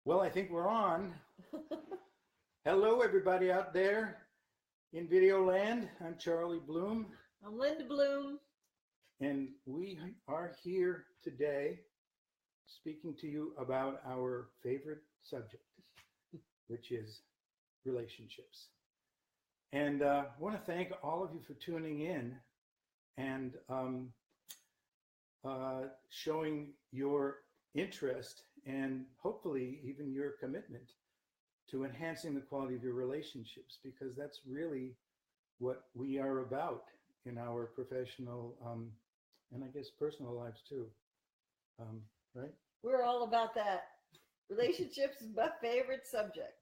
Well, I think we're on. Hello, everybody out there in video land. I'm Charlie Bloom, I'm Linda Bloom. and we are here today speaking to you about our favorite subject, which is relationships. And I want to thank all of you for tuning in and showing your interest and hopefully even your commitment to enhancing the quality of your relationships, because that's really what we are about in our professional and I guess personal lives too. Right? We're all about that. Relationships is my favorite subject.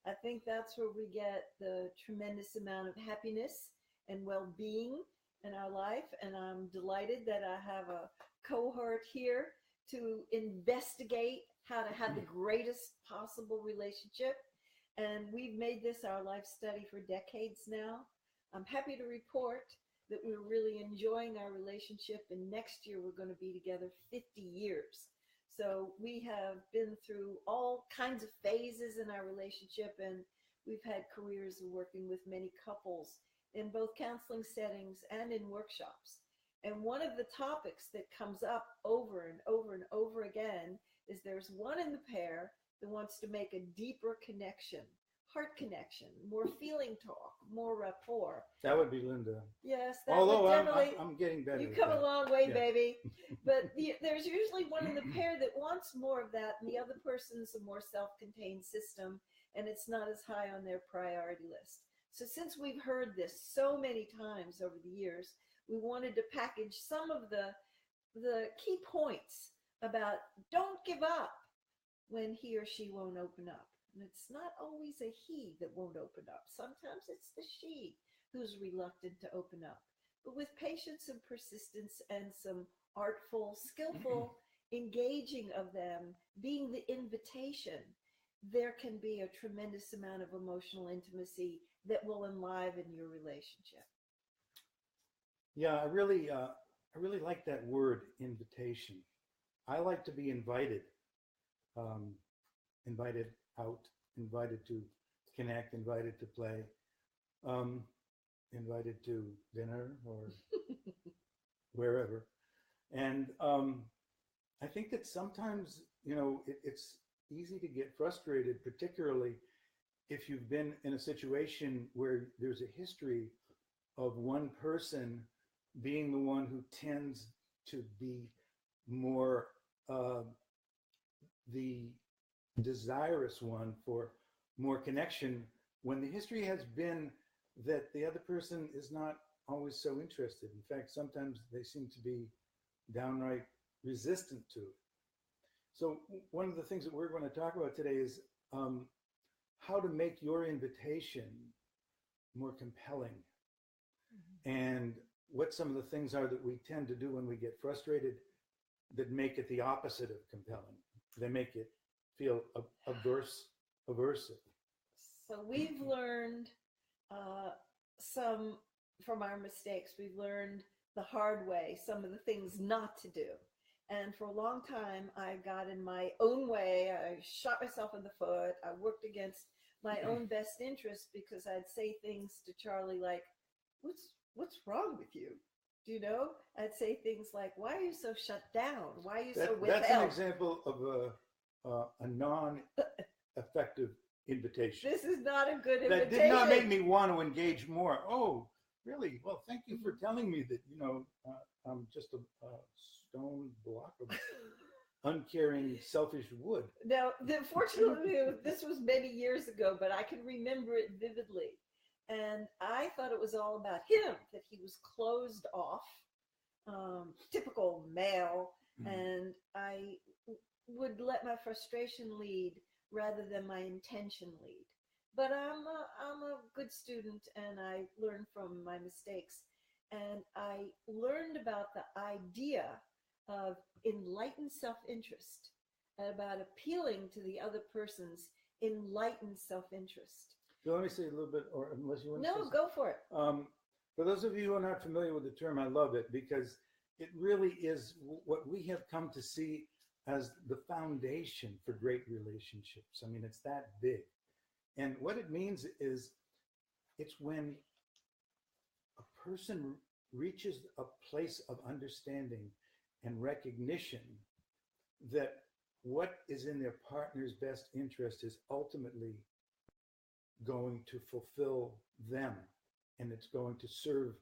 I think that's where we get the tremendous amount of happiness and well being in our life. And I'm delighted that I have a cohort here to investigate how to have the greatest possible relationship. And we've made this our life study for decades now. I'm happy to report that we're really enjoying our relationship, and next year we're going to be together 50 years. So we have been through all kinds of phases in our relationship, and we've had careers of working with many couples in both counseling settings and in workshops. And one of the topics that comes up over and over and over again is there's one in the pair that wants to make a deeper connection, heart connection, more feeling talk, more rapport. That would be Linda. Yes, that Although would definitely. I'm getting better. You come a long way, Yeah. baby. But there's usually one in the pair that wants more of that, and the other person's a more self-contained system, and it's not as high on their priority list. So since we've heard this so many times over the years, we wanted to package some of the key points about don't give up when he or she won't open up. And it's not always a he that won't open up. Sometimes it's the she who's reluctant to open up. But with patience and persistence and some artful, skillful engaging of them, being the invitation, there can be a tremendous amount of emotional intimacy that will enliven your relationship. Yeah, I really like that word, invitation. I like to be invited, invited out, invited to connect, invited to play, invited to dinner or wherever. And I think that sometimes, it's easy to get frustrated, particularly if you've been in a situation where there's a history of one person being the one who tends to be more the desirous one for more connection, when the history has been that the other person is not always so interested. In fact, sometimes they seem to be downright resistant to it. So one of the things that we're going to talk about today is how to make your invitation more compelling, and what some of the things are that we tend to do when we get frustrated that make it the opposite of compelling. They make it feel aversive. So we've learned some from our mistakes. We've learned the hard way, some of the things not to do. And for a long time, I got in my own way. I shot myself in the foot. I worked against my own best interest because I'd say things to Charlie like, what's wrong with you? Do you know? I'd say things like, why are you so shut down? Why are you so withheld? That's an example of a non-effective invitation. This is not a good invitation. That did not make me want to engage more. Oh, really? Well, thank you for telling me that, I'm just a stone block of uncaring, selfish wood. Now, fortunately, this was many years ago, but I can remember it vividly. And I thought it was all about him, that he was closed off, typical male, and I would let my frustration lead rather than my intention lead. But I'm a good student, and I learn from my mistakes. And I learned about the idea of enlightened self-interest, about appealing to the other person's enlightened self-interest. So let me say a little bit, or unless you want to No, go for it. For those of you who are not familiar with the term, I love it because it really is what we have come to see as the foundation for great relationships. I mean, it's that big. And what it means is it's when a person reaches a place of understanding and recognition that what is in their partner's best interest is ultimately going to fulfill them, and it's going to serve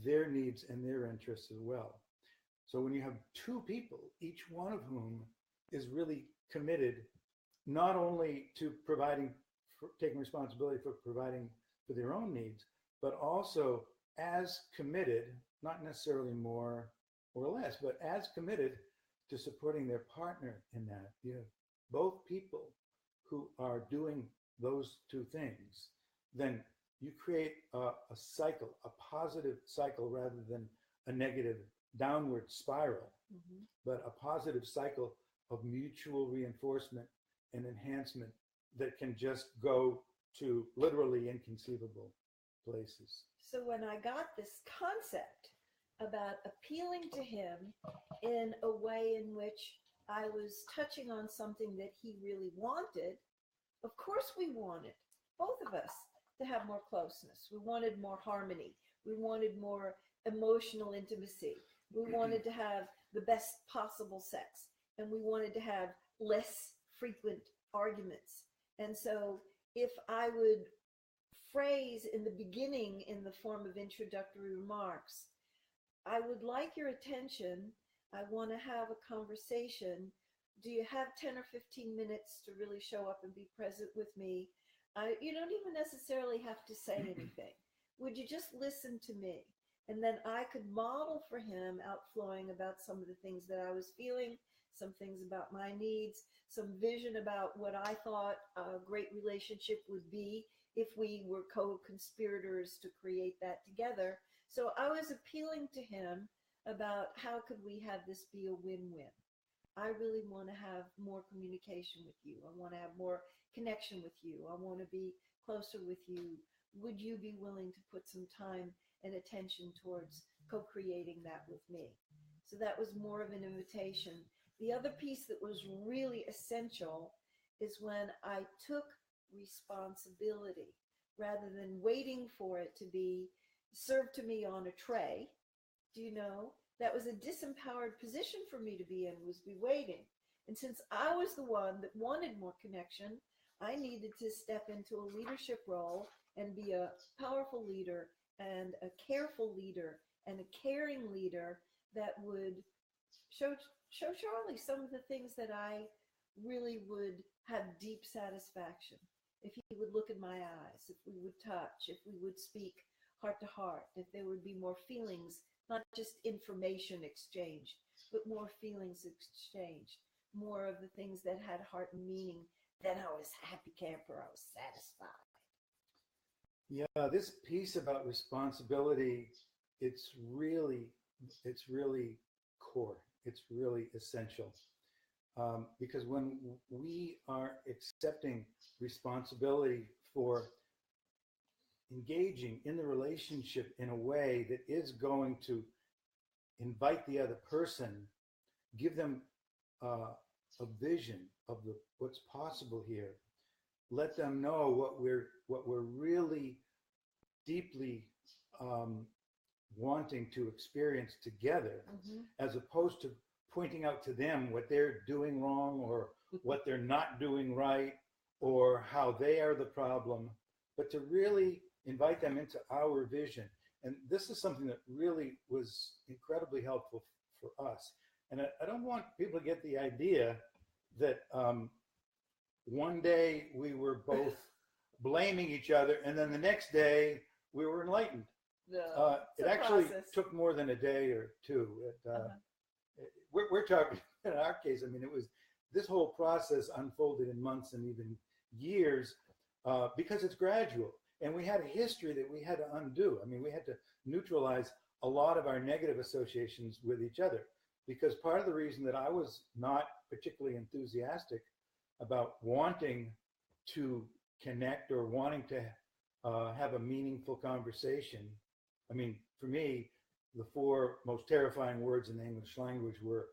their needs and their interests as well. So when you have two people, each one of whom is really committed not only to taking responsibility for providing for their own needs, but also as committed, not necessarily more or less, but as committed to supporting their partner in that. You have both people who are doing those two things, then you create a cycle, a positive cycle rather than a negative downward spiral, but a positive cycle of mutual reinforcement and enhancement that can just go to literally inconceivable places. So when I got this concept about appealing to him in a way in which I was touching on something that he really wanted, of course we wanted, both of us, to have more closeness. We wanted more harmony. We wanted more emotional intimacy. We wanted to have the best possible sex. And we wanted to have less frequent arguments. And so if I would phrase in the beginning in the form of introductory remarks, I would like your attention. I want to have a conversation. Do you have 10 or 15 minutes to really show up and be present with me? You don't even necessarily have to say anything. Would you just listen to me? And then I could model for him outflowing about some of the things that I was feeling, some things about my needs, some vision about what I thought a great relationship would be if we were co-conspirators to create that together. So I was appealing to him about how could we have this be a win-win. I really want to have more communication with you. I want to have more connection with you. I want to be closer with you. Would you be willing to put some time and attention towards co-creating that with me? So that was more of an invitation. The other piece that was really essential is when I took responsibility rather than waiting for it to be served to me on a tray. Do you know? That was a disempowered position for me to be in, was be waiting. And since I was the one that wanted more connection, I needed to step into a leadership role and be a powerful leader and a careful leader and a caring leader that would show Charlie some of the things that I really would have deep satisfaction. If he would look in my eyes, if we would touch, if we would speak heart to heart, if there would be more feelings, not just information exchanged, but more feelings exchanged, more of the things that had heart and meaning, then I was a happy camper, I was satisfied. Yeah, this piece about responsibility, it's really core. It's really essential. Because when we are accepting responsibility for engaging in the relationship in a way that is going to invite the other person, give them a vision of what's possible here, let them know what we're really deeply wanting to experience together, as opposed to pointing out to them what they're doing wrong or what they're not doing right or how they are the problem, but to really invite them into our vision. And this is something that really was incredibly helpful for us. And I don't want people to get the idea that one day we were both blaming each other and then the next day we were enlightened. It actually took more than a day or two. We're talking, in our case, I mean, this whole process unfolded in months and even years because it's gradual. And we had a history that we had to undo. I mean, we had to neutralize a lot of our negative associations with each other, because part of the reason that I was not particularly enthusiastic about wanting to connect or wanting to have a meaningful conversation. I mean, for me, the four most terrifying words in the English language were,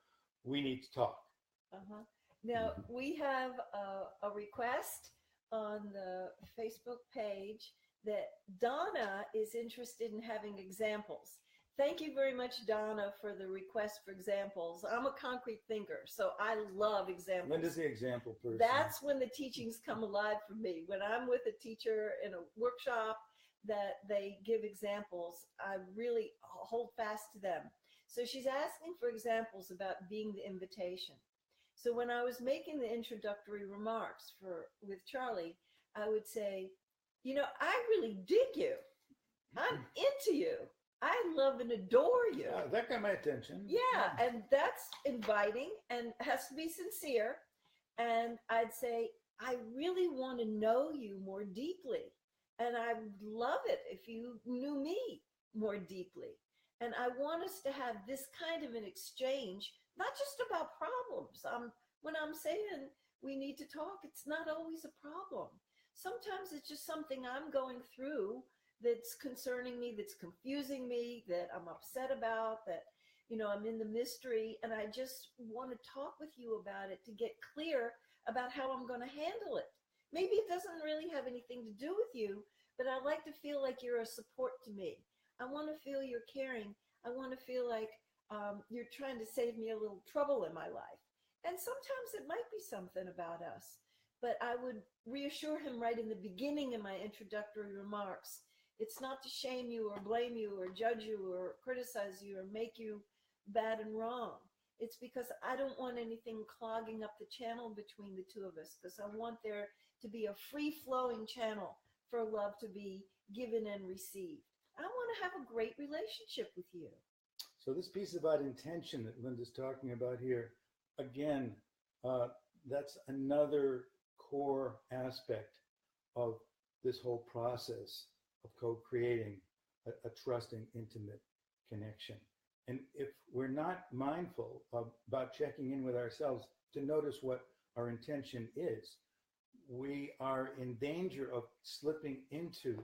we need to talk. Uh-huh. Now we have a request on the Facebook page that Donna is interested in having examples. Thank you very much, Donna, for the request for examples. I'm a concrete thinker, so I love examples. Linda's the example person. That's when the teachings come alive for me. When I'm with a teacher in a workshop that they give examples, I really hold fast to them. So she's asking for examples about being the invitation. So when I was making the introductory remarks with Charlie, I would say, I really dig you. I'm into you. I love and adore you. Yeah, that got my attention. Yeah, and that's inviting and has to be sincere. And I'd say, I really want to know you more deeply. And I would love it if you knew me more deeply. And I want us to have this kind of an exchange, not just about problems. When I'm saying we need to talk, it's not always a problem. Sometimes it's just something I'm going through that's concerning me, that's confusing me, that I'm upset about, that, I'm in the mystery, and I just want to talk with you about it to get clear about how I'm going to handle it. Maybe it doesn't really have anything to do with you, but I like to feel like you're a support to me. I want to feel you're caring. I want to feel like you're trying to save me a little trouble in my life. And sometimes it might be something about us, but I would reassure him right in the beginning in my introductory remarks. It's not to shame you or blame you or judge you or criticize you or make you bad and wrong. It's because I don't want anything clogging up the channel between the two of us, because I want there to be a free-flowing channel for love to be given and received. I want to have a great relationship with you. So this piece about intention that Linda's talking about here, again, that's another core aspect of this whole process of co-creating a trusting, intimate connection. And if we're not mindful about checking in with ourselves to notice what our intention is, we are in danger of slipping into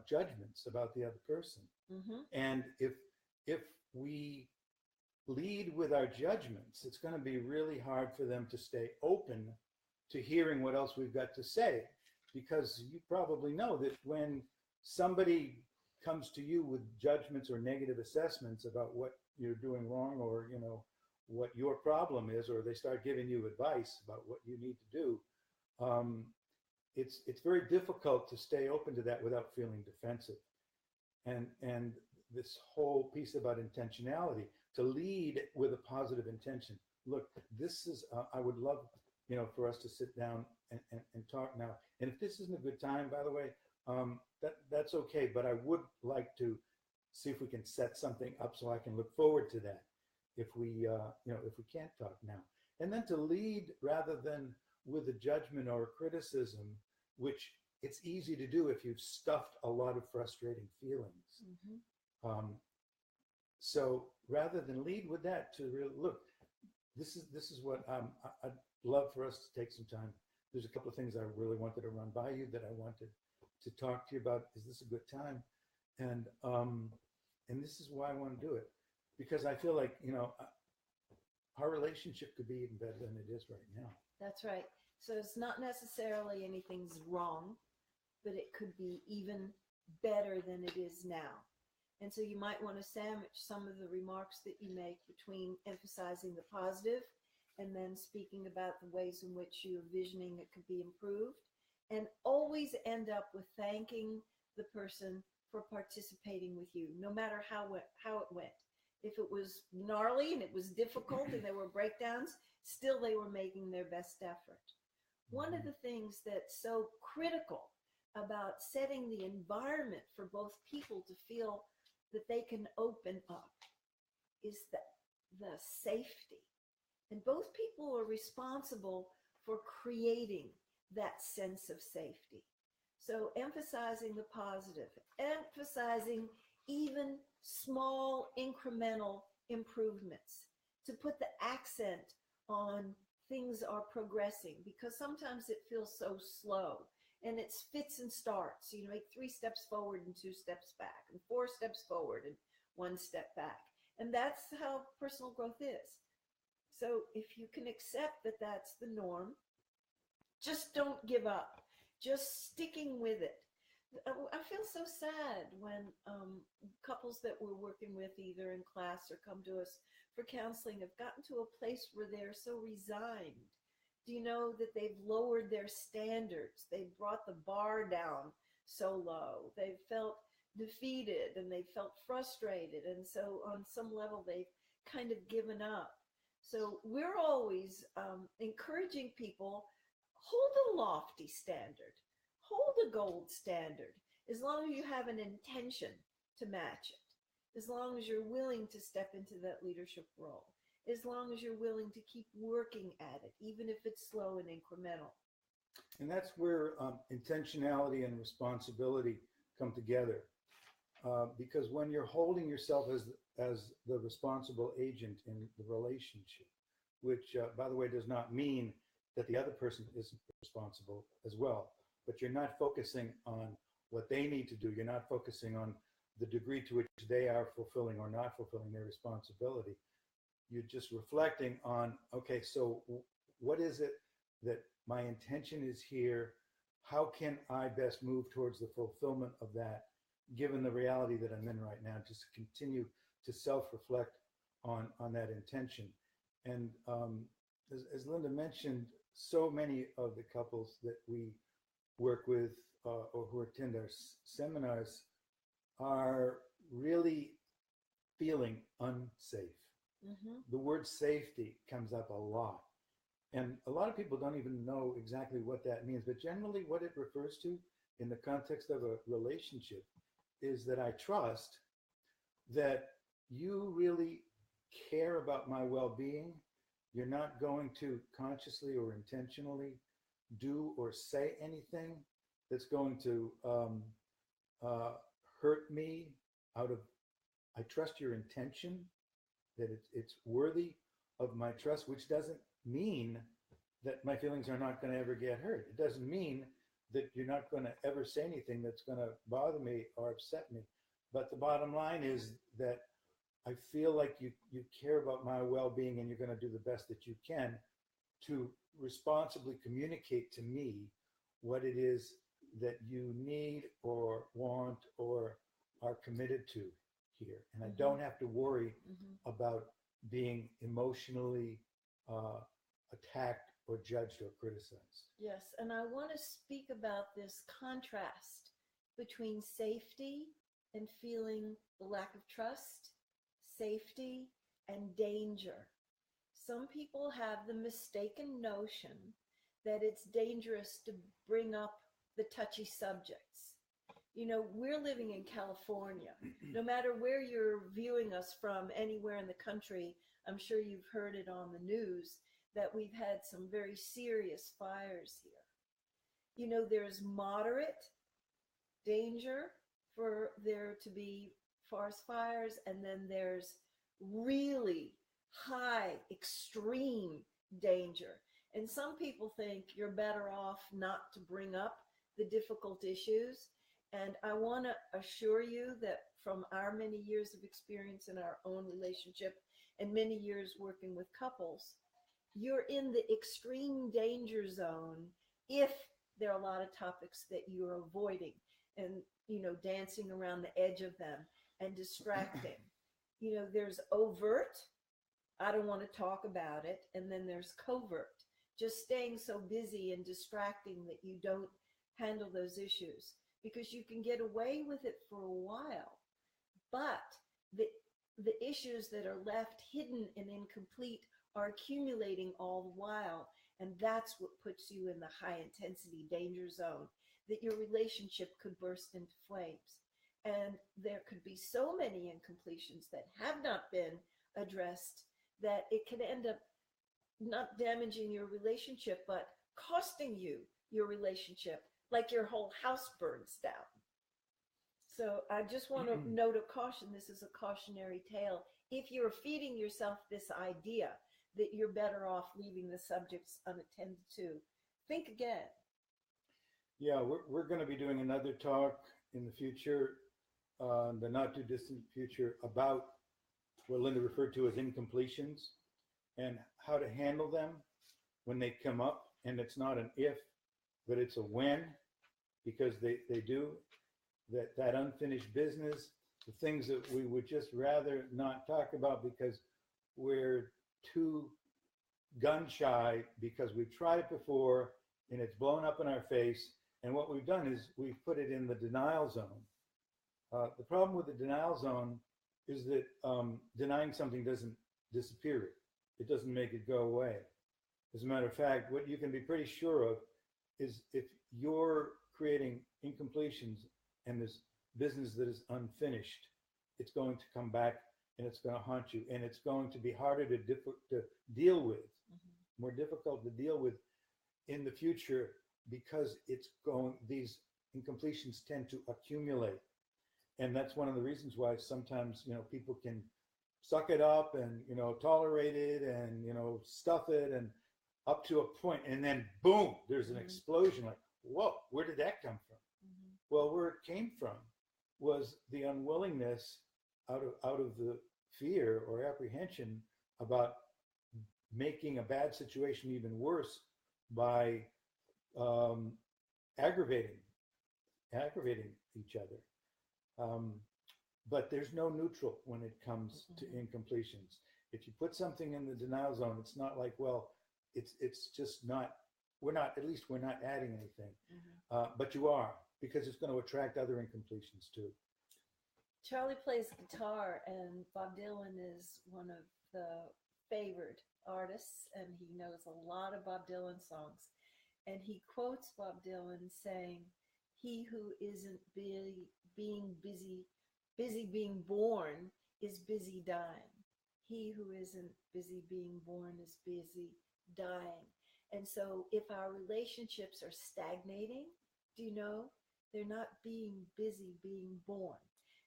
judgments about the other person. Mm-hmm. And if we lead with our judgments, it's going to be really hard for them to stay open to hearing what else we've got to say. Because you probably know that when somebody comes to you with judgments or negative assessments about what you're doing wrong, or what your problem is, or they start giving you advice about what you need to do, it's very difficult to stay open to that without feeling defensive. And this whole piece about intentionality, to lead with a positive intention. Look, this is I would love for us to sit down and talk now. And if this isn't a good time, by the way, that's okay. But I would like to see if we can set something up so I can look forward to that if we can't talk now. And then to lead rather than with a judgment or a criticism, which it's easy to do if you've stuffed a lot of frustrating feelings. Mm-hmm. So rather than lead with that, to really look, this is what I'd love for us to take some time. There's a couple of things I really wanted to run by you that I wanted to talk to you about. Is this a good time? And this is why I want to do it, because I feel like our relationship could be even better than it is right now. That's right. So it's not necessarily anything's wrong, but it could be even better than it is now. And so you might want to sandwich some of the remarks that you make between emphasizing the positive and then speaking about the ways in which you're visioning it could be improved, and always end up with thanking the person for participating with you, no matter how it went. If it was gnarly and it was difficult and there were breakdowns, still they were making their best effort. One of the things that's so critical about setting the environment for both people to feel that they can open up is the safety. And both people are responsible for creating that sense of safety. So emphasizing the positive, emphasizing even small incremental improvements, to put the accent on things are progressing, because sometimes it feels so slow and it's fits and starts. Make 3 steps forward and 2 steps back, and 4 steps forward and 1 step back. And that's how personal growth is. So if you can accept that that's the norm, just don't give up. Just sticking with it. I feel so sad when couples that we're working with, either in class or come to us for counseling, have gotten to a place where they're so resigned. Do you know that they've lowered their standards? They've brought the bar down so low. They've felt defeated and they felt frustrated. And so on some level, they've kind of given up. So we're always encouraging people, hold a lofty standard, hold a gold standard, as long as you have an intention to match it, as long as you're willing to step into that leadership role, as long as you're willing to keep working at it, even if it's slow and incremental. And that's where intentionality and responsibility come together. Because when you're holding yourself as the responsible agent in the relationship, which, by the way, does not mean that the other person isn't responsible as well, but you're not focusing on what they need to do. You're not focusing on the degree to which they are fulfilling or not fulfilling their responsibility. You're just reflecting on, okay, so what is it that my intention is here? How can I best move towards the fulfillment of that, given the reality that I'm in right now? Just continue to self-reflect on that intention. And as Linda mentioned, so many of the couples that we work with or who attend our seminars are really feeling unsafe. Mm-hmm. The word safety comes up a lot. And a lot of people don't even know exactly what that means, but generally what it refers to in the context of a relationship is that I trust that you really care about my well-being. You're not going to consciously or intentionally do or say anything that's going to hurt me I trust your intention, that it's worthy of my trust, which doesn't mean that my feelings are not going to ever get hurt. It doesn't mean that you're not going to ever say anything that's going to bother me or upset me. But the bottom line is that I feel like you care about my well-being and you're going to do the best that you can to responsibly communicate to me what it is that you need or want or are committed to here. And I don't have to worry about being emotionally attacked or judged or criticized. Yes, and I want to speak about this contrast between safety and feeling the lack of trust, safety and danger. Some people have the mistaken notion that it's dangerous to bring up the touchy subjects. You know, we're living in California. No matter where you're viewing us from, anywhere in the country, I'm sure you've heard it on the news that we've had some very serious fires here. You know, there's moderate danger for there to be forest fires, and then there's really high, extreme danger. And some people think you're better off not to bring up the difficult issues. And I want to assure you that from our many years of experience in our own relationship and many years working with couples, you're in the extreme danger zone if there are a lot of topics that you're avoiding and, you know, dancing around the edge of them and distracting. You know, there's overt, I don't want to talk about it, and then there's covert, just staying so busy and distracting that you don't handle those issues, because you can get away with it for a while, but the issues that are left hidden and incomplete are accumulating all the while, and that's what puts you in the high intensity danger zone, that your relationship could burst into flames. And there could be so many incompletions that have not been addressed that it can end up not damaging your relationship, but costing you your relationship, like your whole house burns down. So I just want to note a caution. This is a cautionary tale. If you're feeding yourself this idea that you're better off leaving the subjects unattended to, think again. Yeah, we're going to be doing another talk in the future, the not too distant future, about what Linda referred to as incompletions. and how to handle them when they come up. And it's not an if, but it's a when, because they do that unfinished business, the things that we would just rather not talk about because we're too gun shy, because we've tried it before and it's blown up in our face. And what we've done is we've put it in the denial zone. The problem with the denial zone is that denying something doesn't disappear it. It doesn't make it go away. As a matter of fact, what you can be pretty sure of is if you're creating incompletions and this business that is unfinished, it's going to come back and it's going to haunt you, and it's going to be harder to deal with, more difficult to deal with in the future, because these incompletions tend to accumulate. And that's one of the reasons why sometimes, people can suck it up and, tolerate it and, stuff it and up to a point, and then boom, there's an explosion. Like, whoa, where did that come from? Well, where it came from was the unwillingness out of the fear or apprehension about making a bad situation even worse by aggravating each other. But there's no neutral when it comes to incompletions. If you put something in the denial zone, it's not like, well, it's just not, we're not adding anything. But you are, because it's going to attract other incompletions too. Charlie plays guitar, and Bob Dylan is one of the favored artists, and he knows a lot of Bob Dylan songs. And he quotes Bob Dylan saying, "He who isn't being busy being born is busy dying. He who isn't busy being born is busy dying." And so if our relationships are stagnating, do you know, they're not being busy being born.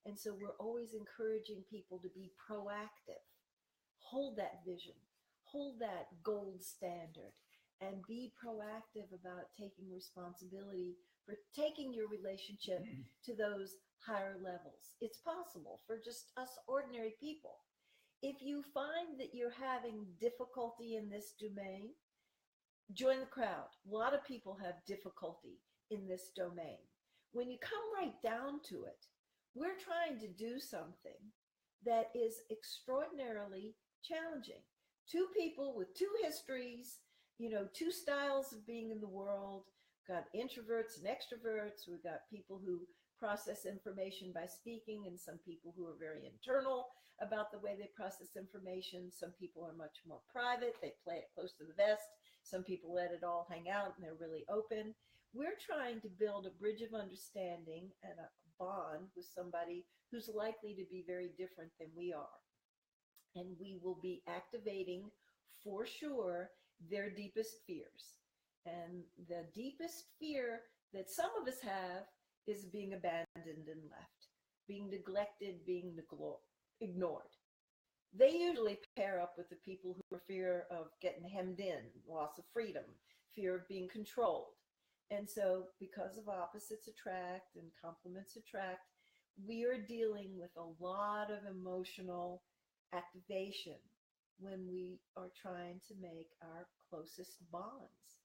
And so we're always encouraging people to be proactive. Hold that vision, hold that gold standard, and be proactive about taking responsibility for taking your relationship to those higher levels. It's possible for just us ordinary people. If you find that you're having difficulty in this domain, join the crowd. A lot of people have difficulty in this domain. When you come right down to it, we're trying to do something that is extraordinarily challenging. Two people with two histories, two styles of being in the world. We've got introverts and extroverts. We've got people who process information by speaking, and some people who are very internal about the way they process information. Some people are much more private. They play it close to the vest. Some people let it all hang out and they're really open. We're trying to build a bridge of understanding and a bond with somebody who's likely to be very different than we are. And we will be activating, for sure, their deepest fears. And the deepest fear that some of us have is being abandoned and left, being neglected, being ignored. They usually pair up with the people who are fear of getting hemmed in, loss of freedom, fear of being controlled. And so because of opposites attract and complements attract, we are dealing with a lot of emotional activation when we are trying to make our closest bonds.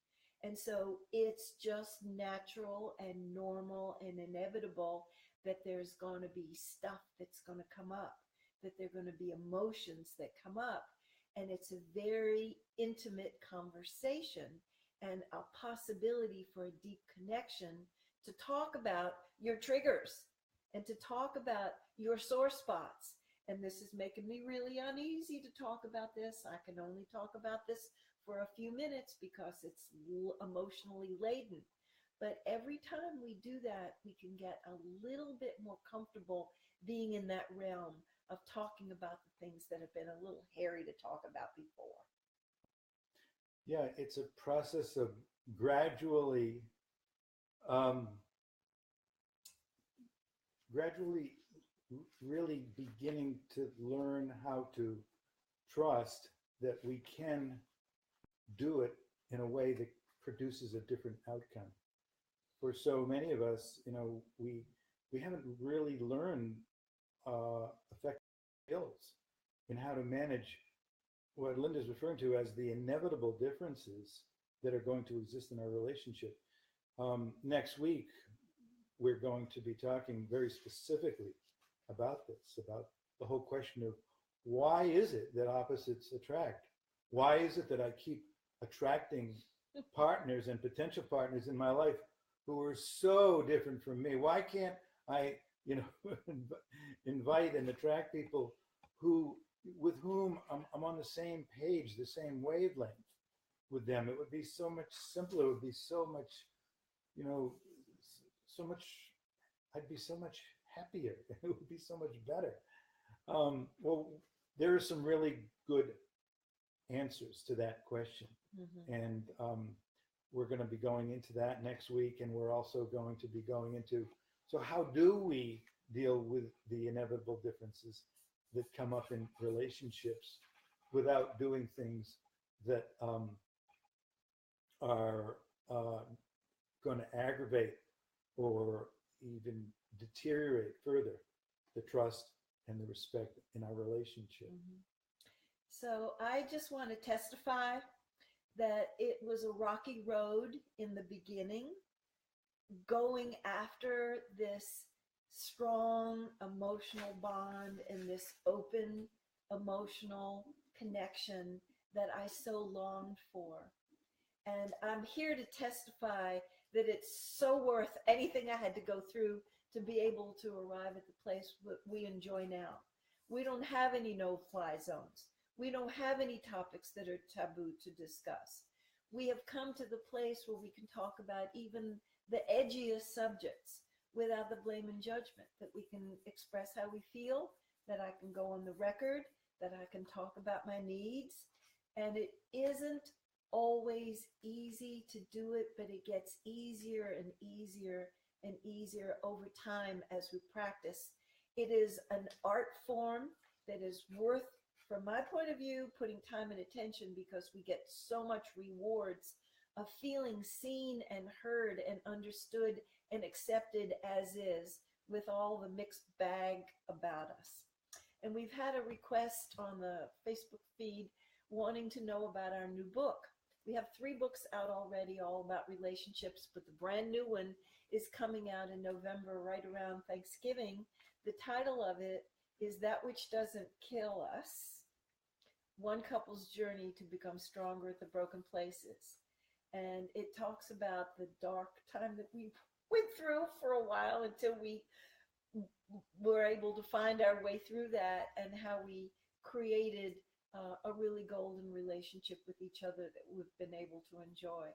And so it's just natural and normal and inevitable that there's going to be stuff that's going to come up, that there are going to be emotions that come up. And it's a very intimate conversation and a possibility for a deep connection to talk about your triggers and to talk about your sore spots. And this is making me really uneasy to talk about this. I can only talk about this for a few minutes because it's emotionally laden. But every time we do that, we can get a little bit more comfortable being in that realm of talking about the things that have been a little hairy to talk about before. Yeah, it's a process of gradually really beginning to learn how to trust that we can do it in a way that produces a different outcome. For so many of us, we haven't really learned effective skills in how to manage what Linda's referring to as the inevitable differences that are going to exist in our relationship. Next week, we're going to be talking very specifically about this, about the whole question of why is it that opposites attract? Why is it that I keep attracting partners and potential partners in my life who are so different from me? Why can't I, invite and attract people with whom I'm on the same page, the same wavelength with them? It would be so much simpler. It would be so much, I'd be so much happier. It would be so much better. Well, there are some really good answers to that question. Mm-hmm. And we're going to be going into that next week. And we're also going to be going into, so how do we deal with the inevitable differences that come up in relationships without doing things that are going to aggravate or even deteriorate further the trust and the respect in our relationship. Mm-hmm. So I just want to testify that it was a rocky road in the beginning, going after this strong emotional bond and this open emotional connection that I so longed for. And I'm here to testify that it's so worth anything I had to go through to be able to arrive at the place that we enjoy now. We don't have any no-fly zones. We don't have any topics that are taboo to discuss. We have come to the place where we can talk about even the edgiest subjects without the blame and judgment, that we can express how we feel, that I can go on the record, that I can talk about my needs. And it isn't always easy to do it, but it gets easier and easier and easier over time as we practice. It is an art form that is worth, from my point of view, putting time and attention, because we get so much rewards of feeling seen and heard and understood and accepted as is, with all the mixed bag about us. And we've had a request on the Facebook feed wanting to know about our new book. We have 3 books out already, all about relationships, but the brand new one is coming out in November, right around Thanksgiving. The title of it is That Which Doesn't Kill Us: One Couple's Journey to Become Stronger at the Broken Places. And it talks about the dark time that we went through for a while until we were able to find our way through that, and how we created a really golden relationship with each other that we've been able to enjoy.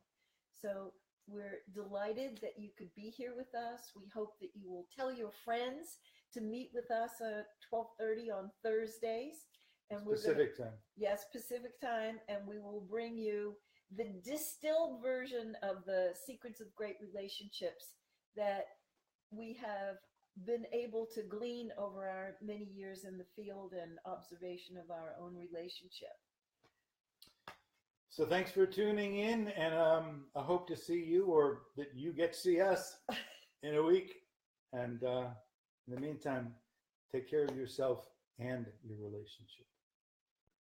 So we're delighted that you could be here with us. We hope that you will tell your friends to meet with us at 12:30 on Thursdays. And Pacific time. Yes, Pacific time. And we will bring you the distilled version of the Secrets of Great Relationships that we have been able to glean over our many years in the field and observation of our own relationship. So thanks for tuning in, and I hope to see you, or that you get to see us in a week. And in the meantime, take care of yourself and your relationship.